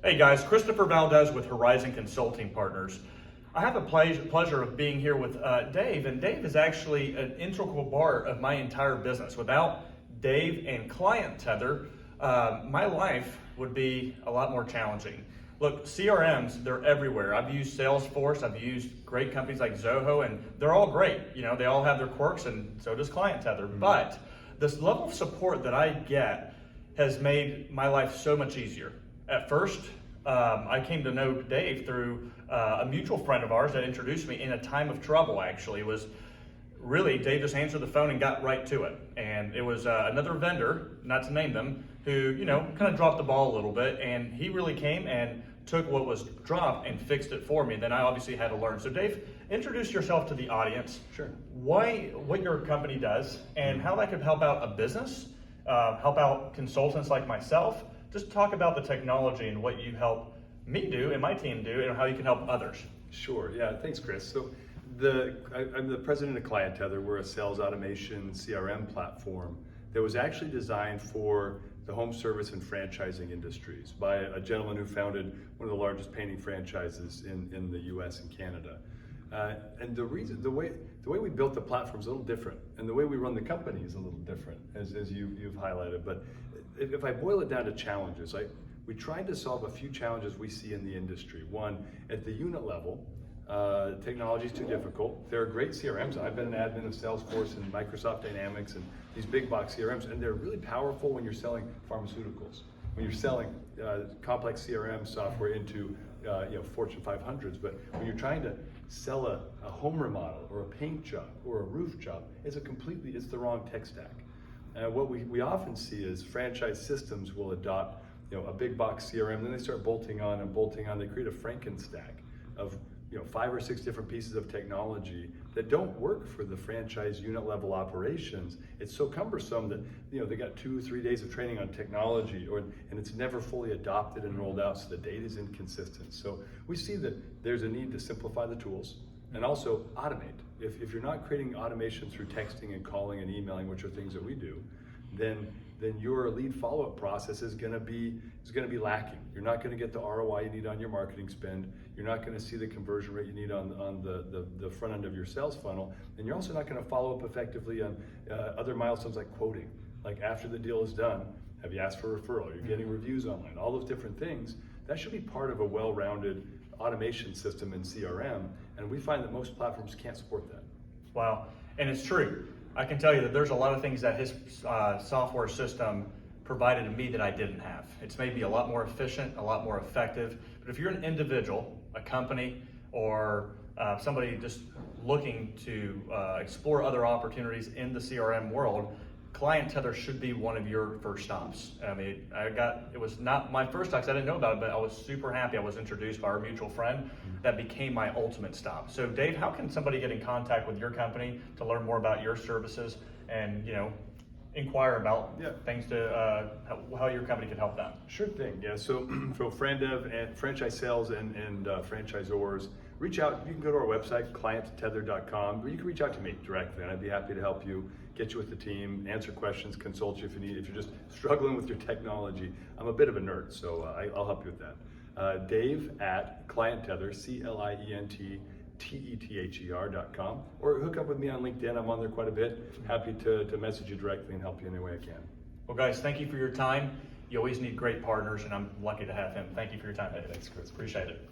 Hey guys, Christopher Valdez with Horizon Consulting Partners. I have the pleasure of being here with Dave, and Dave is actually an integral part of my entire business. Without Dave and ClientTether, my life would be a lot more challenging. Look, CRMs, they're everywhere. I've used Salesforce, I've used great companies like Zoho, and they're all great. You know, they all have their quirks, and so does ClientTether. But this level of support that I get has made my life so much easier. At first, I came to know Dave through a mutual friend of ours that introduced me in a time of trouble, actually. It was really, Dave just answered the phone and got right to it. And it was another vendor, not to name them, who, kind of dropped the ball a little bit. And he really came and took what was dropped and fixed it for me. Then I obviously had to learn. So Dave, introduce yourself to the audience. Sure. What your company does and how that could help out a business, help out consultants like myself. Just talk about the technology and what you help me do and my team do and how you can help others. Sure, yeah, thanks Chris. So I'm the president of ClientTether. We're a sales automation CRM platform that was actually designed for the home service and franchising industries by a gentleman who founded one of the largest painting franchises in the US and Canada. And the way we built the platform is a little different, and the way we run the company is a little different, as you've highlighted. But if I boil it down to challenges, we tried to solve a few challenges we see in the industry. One, at the unit level, technology is too difficult. There are great CRMs. I've been an admin of Salesforce and Microsoft Dynamics and these big box CRMs, and they're really powerful when you're selling pharmaceuticals, when you're selling complex CRM software into Fortune 500s. But when you're trying to sell a home remodel or a paint job or a roof job, it's the wrong tech stack. What we often see is franchise systems will adopt a big box CRM, then they start bolting on. They create a Frankenstack of 5 or 6 different pieces of technology that don't work for the franchise unit level operations. It's so cumbersome that they got 2 or 3 days of training on technology, and it's never fully adopted and rolled out, so the data is inconsistent. So we see that there's a need to simplify the tools and also automate. If you're not creating automation through texting and calling and emailing, which are things that we do, then your lead follow-up process is going to be lacking. You're not going to get the ROI you need on your marketing spend. You're not going to see the conversion rate you need on the front end of your sales funnel, and you're also not going to follow up effectively on other milestones like quoting. Like after the deal is done, have you asked for a referral? You're getting reviews online. All those different things that should be part of a well-rounded automation system in CRM, and we find that most platforms can't support that. Wow, and it's true. I can tell you that there's a lot of things that his software system provided to me that I didn't have. It's made me a lot more efficient, a lot more effective. But if you're an individual, a company, or somebody just looking to explore other opportunities in the CRM world, ClientTether should be one of your first stops. I mean, it was not my first stop because I didn't know about it, but I was super happy. I was introduced by our mutual friend that became my ultimate stop. So Dave, how can somebody get in contact with your company to learn more about your services and, inquire about things to how your company can help them? Sure thing, yeah. So friend of and franchise sales and franchisors, reach out. You can go to our website, ClientTether.com, or you can reach out to me directly, and I'd be happy to help you, get you with the team, answer questions, consult you if you need. If you're just struggling with your technology, I'm a bit of a nerd, so I'll help you with that. Dave at ClientTether, ClientTether.com, or hook up with me on LinkedIn. I'm on there quite a bit. Happy to message you directly and help you any way I can. Well, guys, thank you for your time. You always need great partners, and I'm lucky to have him. Thank you for your time, Dave. Thanks, Chris. Appreciate it.